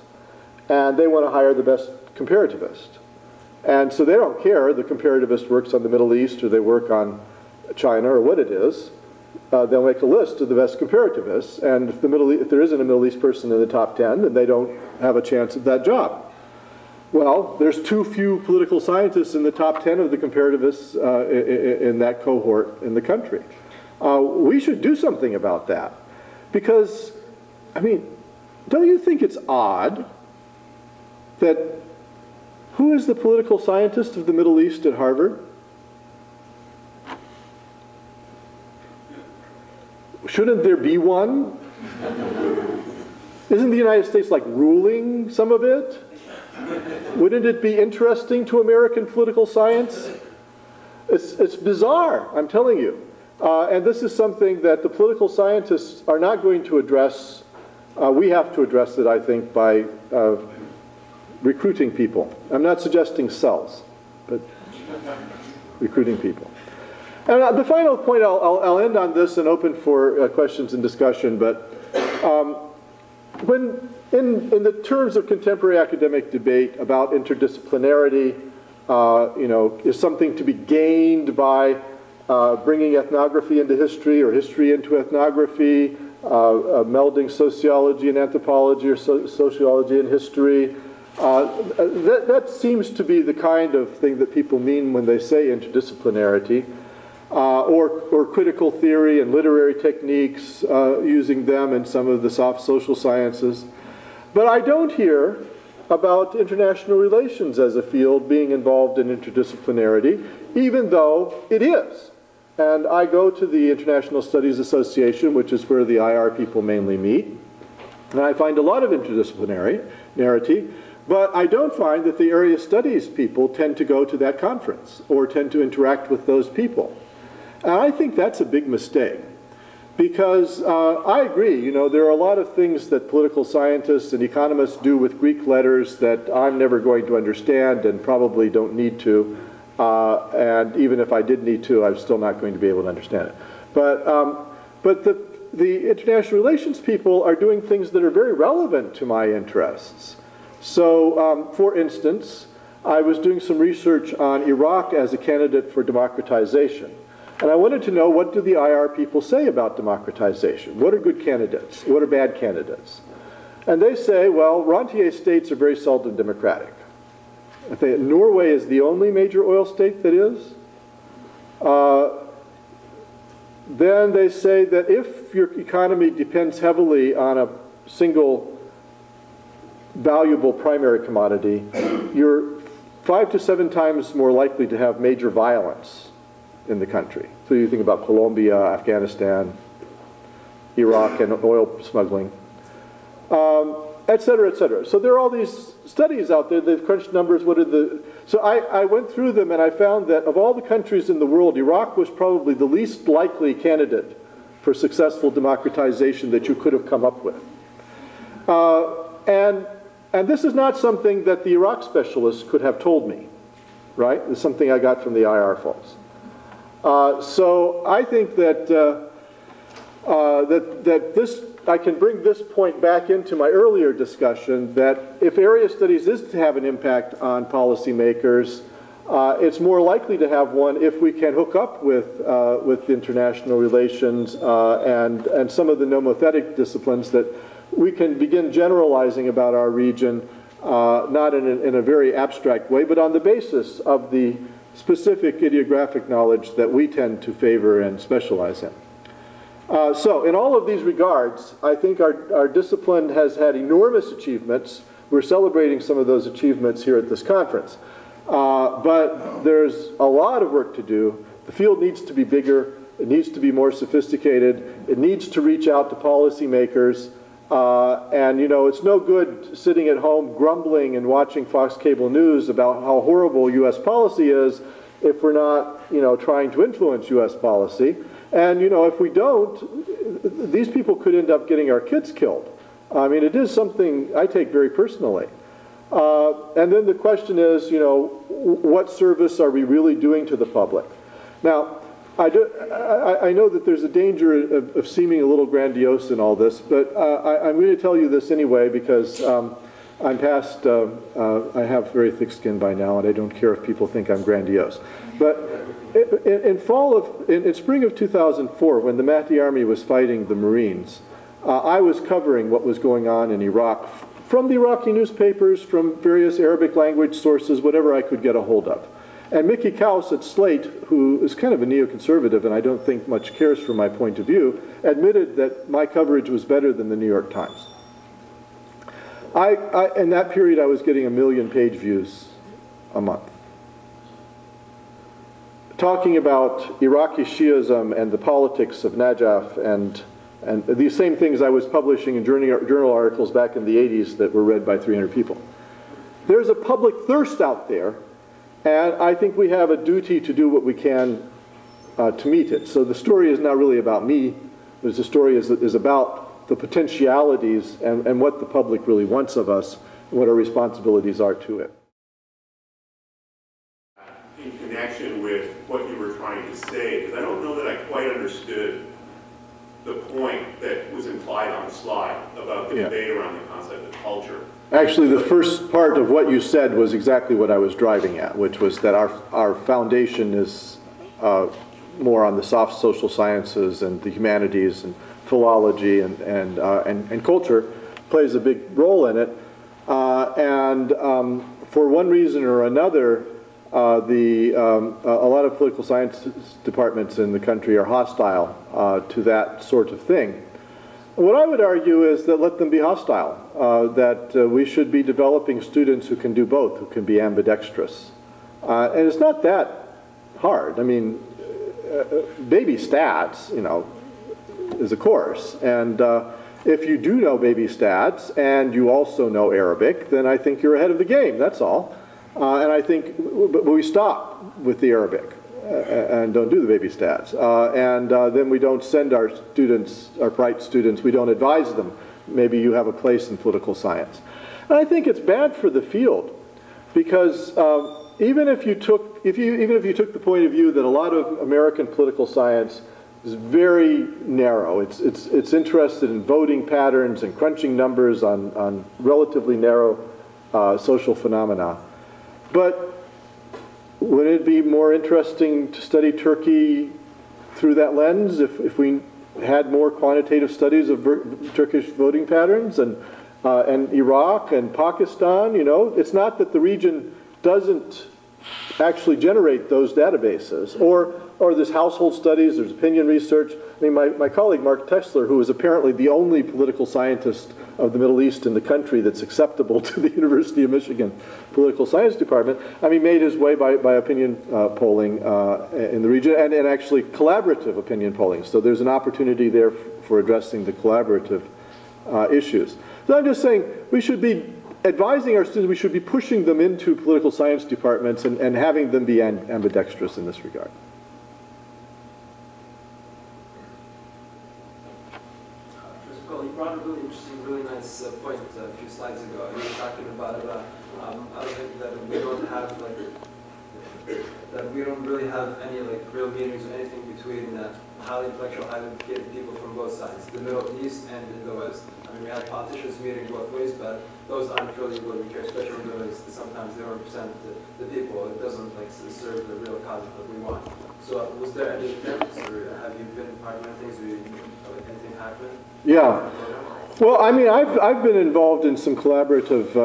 and they want to hire the best comparativist. And so they don't care. The comparativist works on the Middle East, or they work on China, or what it is. They'll make a list of the best comparativists, and if there isn't a Middle East person in the top 10, then they don't have a chance at that job. Well, there's too few political scientists in the top 10 of the comparativists in that cohort in the country. We should do something about that. Because, I mean, don't you think it's odd that who is the political scientist of the Middle East at Harvard? Shouldn't there be one? Isn't the United States like ruling some of it? Wouldn't it be interesting to American political science? It's bizarre, I'm telling you. And this is something that the political scientists are not going to address. We have to address it, I think, by recruiting people. I'm not suggesting cells, but recruiting people. And the final point, I'll end on this and open for questions and discussion, but when in the terms of contemporary academic debate about interdisciplinarity, is something to be gained by bringing ethnography into history or history into ethnography, melding sociology and anthropology or sociology and history. That seems to be the kind of thing that people mean when they say interdisciplinarity. Or critical theory and literary techniques, using them in some of the soft social sciences. But I don't hear about international relations as a field being involved in interdisciplinarity, even though it is. And I go to the International Studies Association, which is where the IR people mainly meet, and I find a lot of interdisciplinarity, but I don't find that the area studies people tend to go to that conference or tend to interact with those people. And I think that's a big mistake, because I agree, there are a lot of things that political scientists and economists do with Greek letters that I'm never going to understand and probably don't need to. And even if I did need to, I'm still not going to be able to understand it. But the international relations people are doing things that are very relevant to my interests. So, for instance, I was doing some research on Iraq as a candidate for democratization. And I wanted to know, what do the IR people say about democratization? What are good candidates? What are bad candidates? And they say, well, rentier states are very seldom democratic. Norway is the only major oil state that is. Then they say that if your economy depends heavily on a single valuable primary commodity, you're 5 to 7 times more likely to have major violence in the country. So you think about Colombia, Afghanistan, Iraq, and oil smuggling, et cetera, et cetera. So there are all these studies out there. They've crunched numbers. So I went through them, and I found that of all the countries in the world, Iraq was probably the least likely candidate for successful democratization that you could have come up with. And this is not something that the Iraq specialists could have told me, right? It's something I got from the IR folks. So I think that I can bring this point back into my earlier discussion, that if area studies is to have an impact on policymakers, it's more likely to have one if we can hook up with international relations and some of the nomothetic disciplines, that we can begin generalizing about our region, not in a very abstract way, but on the basis of the specific ideographic knowledge that we tend to favor and specialize in. So in all of these regards, I think our discipline has had enormous achievements. We're celebrating some of those achievements here at this conference. But there's a lot of work to do. The field needs to be bigger. It needs to be more sophisticated. It needs to reach out to policymakers. And it's no good sitting at home grumbling and watching Fox Cable News about how horrible U.S. policy is if we're not, trying to influence U.S. policy. And, if we don't, these people could end up getting our kids killed. I mean, it is something I take very personally. And then the question is, what service are we really doing to the public? Now, I know that there's a danger of seeming a little grandiose in all this, but I'm going to tell you this anyway, because I'm past, I have very thick skin by now, and I don't care if people think I'm grandiose. But in spring of 2004, when the Mahdi Army was fighting the Marines, I was covering what was going on in Iraq from the Iraqi newspapers, from various Arabic language sources, whatever I could get a hold of. And Mickey Kaus at Slate, who is kind of a neoconservative and I don't think much cares from my point of view, admitted that my coverage was better than the New York Times. In that period, I was getting 1 million page views a month. Talking about Iraqi Shiism and the politics of Najaf and these same things I was publishing in journal articles back in the 80s that were read by 300 people. There's a public thirst out there, and I think we have a duty to do what we can to meet it. So the story is not really about me. The story is about the potentialities and what the public really wants of us and what our responsibilities are to it. In connection with what you were trying to say, because I don't know that I quite understood the point that was implied on the slide about the debate around the concept of culture. Actually, the first part of what you said was exactly what I was driving at, which was that our foundation is more on the soft social sciences and the humanities, and philology and culture plays a big role in it. For one reason or another, a lot of political science departments in the country are hostile to that sort of thing. What I would argue is that let them be hostile, that we should be developing students who can do both, who can be ambidextrous. And it's not that hard. I mean, baby stats, you know, is a course. And if you do know baby stats and you also know Arabic, then I think you're ahead of the game, that's all. And I think we stop with the Arabic and don't do the baby stats. Then we don't send our students, our bright students, we don't advise them. Maybe you have a place in political science. And I think it's bad for the field because even if you took the point of view that a lot of American political science is very narrow, it's interested in voting patterns and crunching numbers on relatively narrow social phenomena. But would it be more interesting to study Turkey through that lens if we had more quantitative studies of Turkish voting patterns and Iraq and Pakistan? You know, it's not that the region doesn't actually generate those databases, or there's household studies, there's opinion research. I mean, my colleague Mark Tesler, who is apparently the only political scientist of the Middle East in the country that's acceptable to the University of Michigan Political Science Department, I mean, made his way by opinion polling in the region, and actually collaborative opinion polling. So there's an opportunity there for addressing the collaborative issues. So I'm just saying we should be advising our students, we should be pushing them into political science departments and having them be ambidextrous in this regard. First of all, you brought a really interesting, really nice point a few slides ago. You were talking about that we don't have that we don't really have any real meetings or anything between highly intellectual, highly educated people from both sides, the Middle East and in the West. I mean, we have politicians meeting both ways, but those aren't really what we care, especially in the Middle East. Sometimes they don't represent the people. It doesn't serve the real cause that we want. So was there any attempts, or have you been part of anything? Anything happen? Yeah. Well, I mean, I've been involved in some collaborative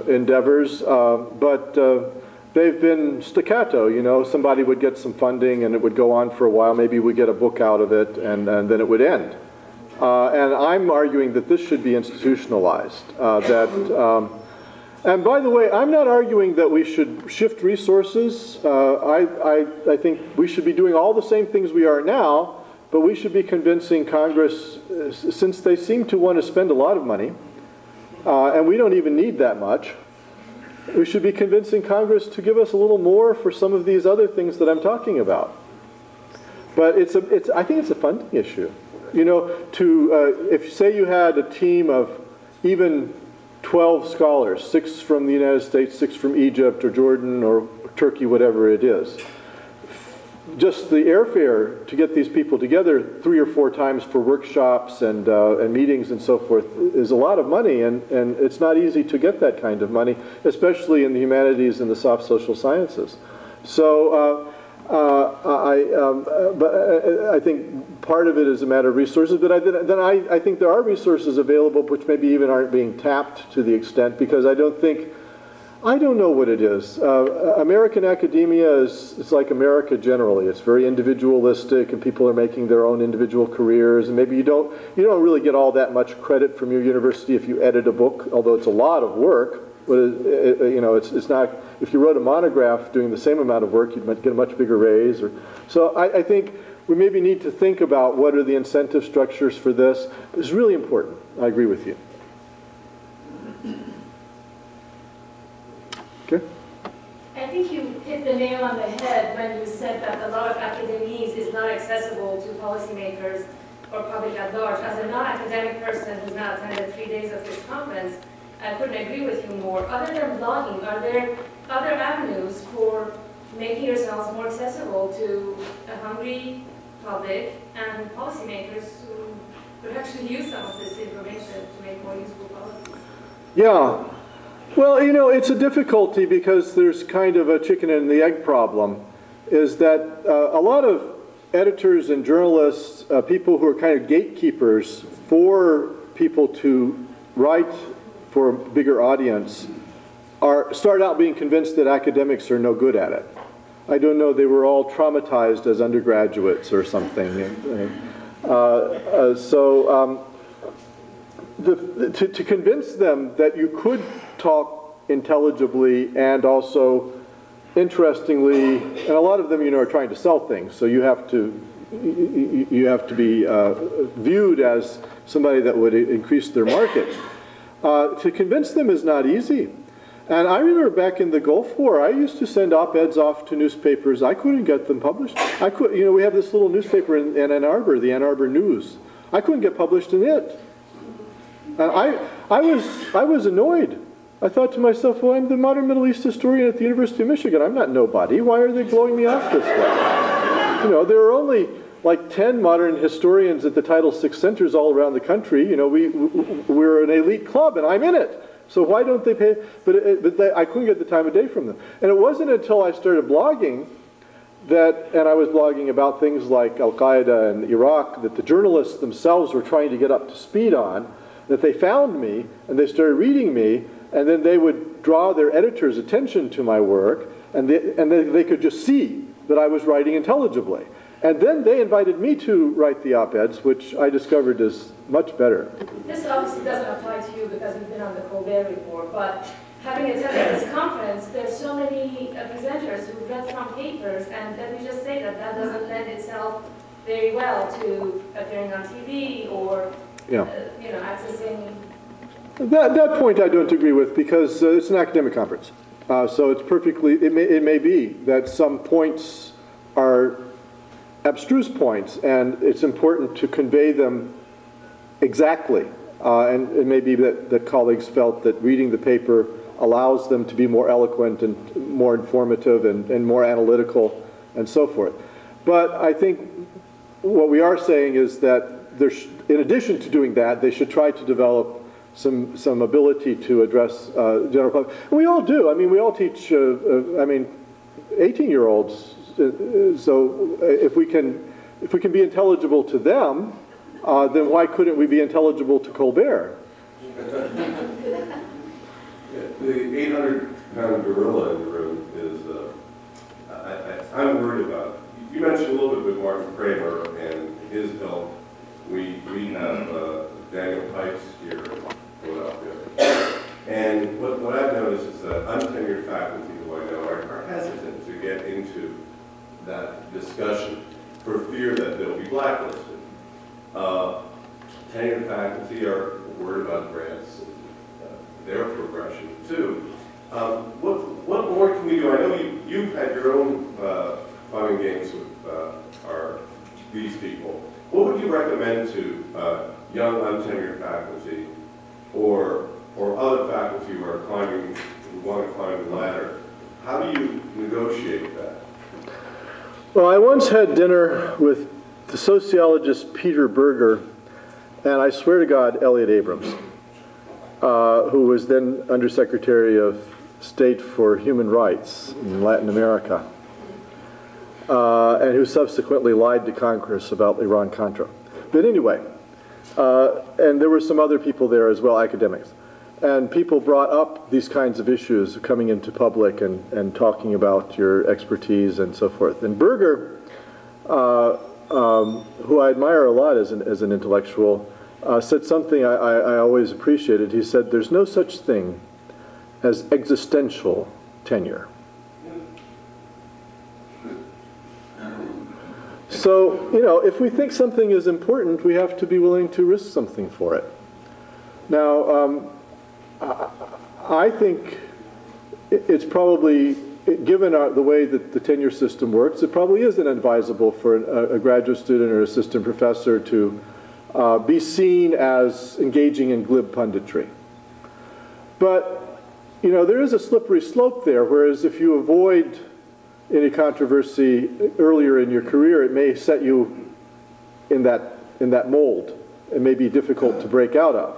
endeavors, but they've been staccato. You know, somebody would get some funding and it would go on for a while. Maybe we'd get a book out of it, and then it would end. And I'm arguing that this should be institutionalized. And by the way, I'm not arguing that we should shift resources. I think we should be doing all the same things we are now, but we should be convincing Congress, since they seem to want to spend a lot of money, and we don't even need that much, we should be convincing Congress to give us a little more for some of these other things that I'm talking about. But I think it's a funding issue. You know, if say you had a team of even 12 scholars, 6 from the United States, 6 from Egypt or Jordan or Turkey, whatever it is, just the airfare to get these people together 3 or 4 times for workshops and meetings and so forth is a lot of money, and it's not easy to get that kind of money, especially in the humanities and the soft social sciences. So I think part of it is a matter of resources, but I think there are resources available which maybe even aren't being tapped to the extent, because I don't know what it is. American academia is like America generally. It's very individualistic, and people are making their own individual careers, and maybe you don't really get all that much credit from your university if you edit a book, although it's a lot of work. But it's not. If you wrote a monograph doing the same amount of work, you'd get a much bigger raise. So I think we maybe need to think about what are the incentive structures for this. It's really important. I agree with you. Okay. I think you hit the nail on the head when you said that a lot of academia is not accessible to policymakers or public at large. As a non-academic person who's now attended 3 days of this conference, I couldn't agree with you more. Other than blogging, are there other avenues for making yourselves more accessible to a hungry public and policymakers who could actually use some of this information to make more useful policies? Yeah. Well, it's a difficulty because there's kind of a chicken and the egg problem, is that a lot of editors and journalists, people who are kind of gatekeepers for people to write for a bigger audience, start out being convinced that academics are no good at it. I don't know, they were all traumatized as undergraduates or something. To convince them that you could talk intelligibly and also interestingly, and a lot of them, are trying to sell things, so you have to be viewed as somebody that would increase their market. To convince them is not easy. And I remember back in the Gulf War, I used to send op-eds off to newspapers. I couldn't get them published. We have this little newspaper in Ann Arbor, the Ann Arbor News. I couldn't get published in it. And I was annoyed. I thought to myself, well, I'm the modern Middle East historian at the University of Michigan. I'm not nobody. Why are they blowing me off this way? There are only like 10 modern historians at the Title VI centers all around the country. We're an elite club, and I'm in it. So why don't they pay? But I couldn't get the time of day from them. And it wasn't until I started blogging and I was blogging about things like Al-Qaeda and Iraq, that the journalists themselves were trying to get up to speed on, that they found me, and they started reading me, and then they would draw their editor's attention to my work, and they could just see that I was writing intelligibly. And then they invited me to write the op-eds, which I discovered is much better. This obviously doesn't apply to you because you've been on the Colbert Report, but having attended this conference, there's so many presenters who've read from papers, and let me just say that doesn't lend itself very well to appearing on TV or accessing. That point I don't agree with, because it's an academic conference. So it's perfectly, it may be that some points are abstruse points, and it's important to convey them exactly. And it may be that colleagues felt that reading the paper allows them to be more eloquent and more informative and more analytical and so forth. But I think what we are saying is that in addition to doing that, they should try to develop some ability to address general public. And we all do. I mean, we all teach, 18-year-olds. So if we can be intelligible to them, then why couldn't we be intelligible to Colbert? The 800-pound gorilla in the room is, I'm worried about. You mentioned a little bit with Martin Kramer and his help. We have Daniel Pipes here in Philadelphia. And what I've noticed is that untenured faculty who I know are hesitant to get into that discussion for fear that they'll be blacklisted. Tenured faculty are worried about grants and their progression too. What more can we do? I know you've had your own fun and games with these people. What would you recommend to young untenured faculty or other faculty who are who want to climb the ladder? How do you negotiate that? Well, I once had dinner with the sociologist Peter Berger, and I swear to God, Elliot Abrams, who was then Undersecretary of State for Human Rights in Latin America, and who subsequently lied to Congress about Iran-Contra. But anyway, and there were some other people there as well, academics. And people brought up these kinds of issues coming into public and talking about your expertise and so forth. And Berger, who I admire a lot as an intellectual, said something I always appreciated. He said, there's no such thing as existential tenure. So, you know, if we think something is important, we have to be willing to risk something for it. Now, I think it's probably, given the way that the tenure system works, it probably isn't advisable for a graduate student or assistant professor to be seen as engaging in glib punditry. But, you know, there is a slippery slope there, whereas if you avoid any controversy earlier in your career, it may set you in that mold. It may be difficult to break out of.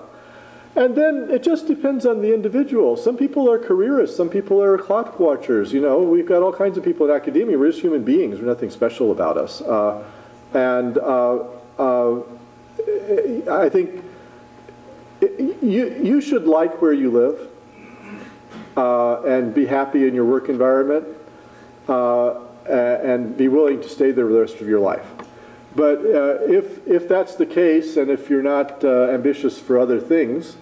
And then it just depends on the individual. Some people are careerists, some people are clock watchers. You know, we've got all kinds of people in academia. We're just human beings. There's nothing special about us. I think you should like where you live and be happy in your work environment and be willing to stay there the rest of your life. But if that's the case, and if you're not ambitious for other things,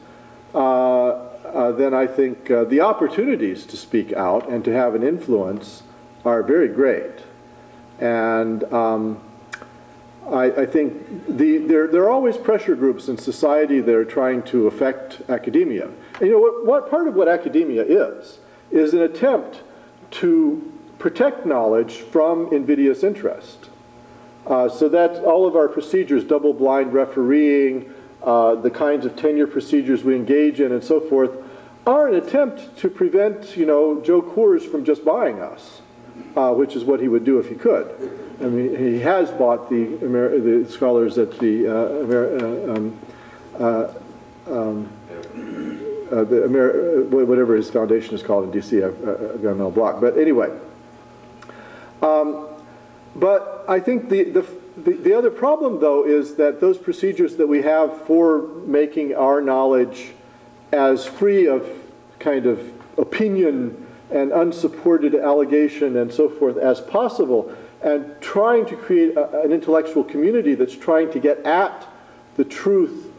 then I think the opportunities to speak out and to have an influence are very great. And I think there are always pressure groups in society that are trying to affect academia. And you know, what part of what academia is an attempt to protect knowledge from invidious interest. So that all of our procedures, double-blind refereeing, the kinds of tenure procedures we engage in and so forth, are an attempt to prevent, you know, Joe Coors from just buying us, which is what he would do if he could. I mean, he has bought the scholars at the whatever his foundation is called in D.C. I've got no block. But anyway. But I think the other problem, though, is that those procedures that we have for making our knowledge as free of kind of opinion and unsupported allegation and so forth as possible, and trying to create an intellectual community that's trying to get at the truth,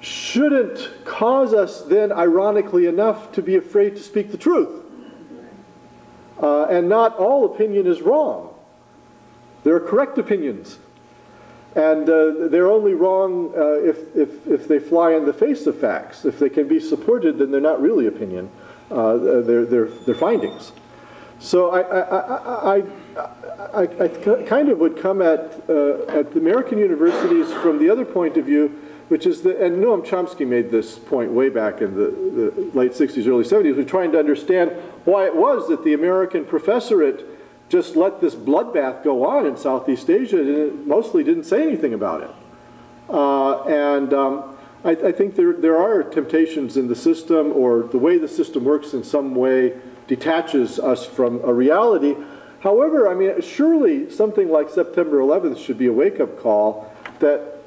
shouldn't cause us then, ironically enough, to be afraid to speak the truth. And not all opinion is wrong. There are correct opinions, and they're only wrong if they fly in the face of facts. If they can be supported, then they're not really opinion. They're findings. So I kind of would come at the American universities from the other point of view, which is and Noam Chomsky made this point way back in the late 60s, early 70s. We're trying to understand why it was that the American professorate just let this bloodbath go on in Southeast Asia, and it mostly didn't say anything about it. I think there are temptations in the system, or the way the system works in some way detaches us from a reality. However, I mean, surely something like September 11th should be a wake-up call that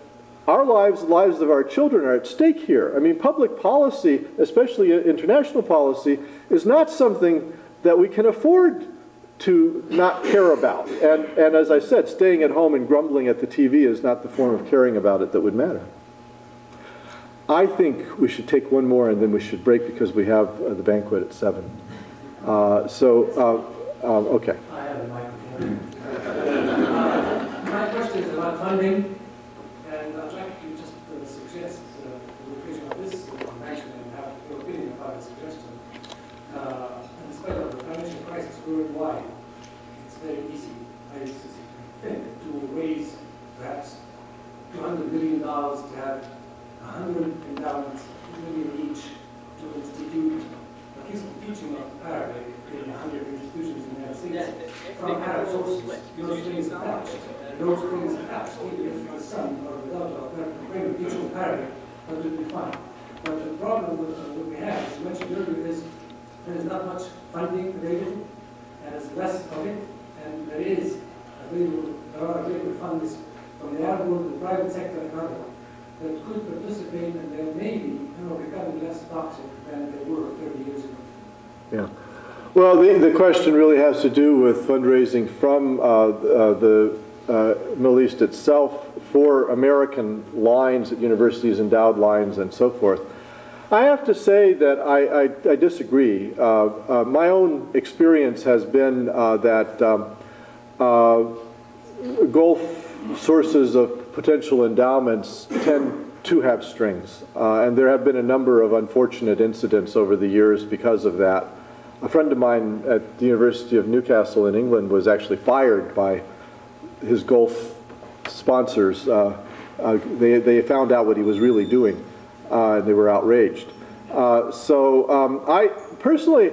our lives, the lives of our children are at stake here. I mean, public policy, especially international policy, is not something that we can afford to not care about. And as I said, staying at home and grumbling at the TV is not the form of caring about it that would matter. I think we should take one more and then we should break because we have the banquet at 7. Okay. I have a microphone. My question is about funding, and I'd like you just suggest the location of this convention and have your opinion about the suggestion. In spite of the financial crisis worldwide, it's very easy, I think, to raise perhaps $200 billion to have 100 endowments, $1 million each, to institute at least the teaching of Arabic in 100 institutions in the United States from Arab sources. Those strings attached. Those strings attached, even if the son or the daughter of each was Arabic, that would be fine. But the problem with what we have, as you mentioned earlier, is there is not much funding available, and there's less of it, and there are available funds from the Arab world, the private sector, and other that could participate, and they may be, becoming less toxic than they were 30 years ago. Yeah. Well, the question really has to do with fundraising from the Middle East itself for American lines at universities, endowed lines, and so forth. I have to say that I disagree. My own experience has been that Gulf sources of potential endowments tend to have strings. And there have been a number of unfortunate incidents over the years because of that. A friend of mine at the University of Newcastle in England was actually fired by his Gulf sponsors. They found out what he was really doing, and they were outraged. I personally,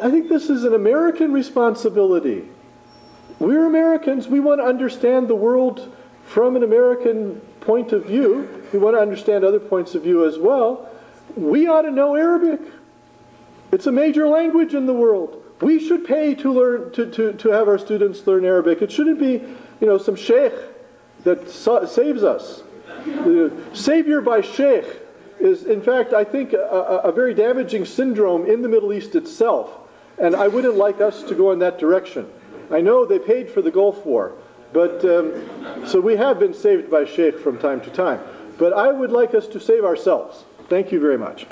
I think this is an American responsibility. We're Americans. We want to understand the world from an American point of view. We want to understand other points of view as well. We ought to know Arabic. It's a major language in the world. We should pay to learn to have our students learn Arabic. It shouldn't be, some sheikh that saves us. Savior by sheikh is, in fact, I think, a very damaging syndrome in the Middle East itself. And I wouldn't like us to go in that direction. I know they paid for the Gulf War, but so we have been saved by sheikh from time to time. But I would like us to save ourselves. Thank you very much.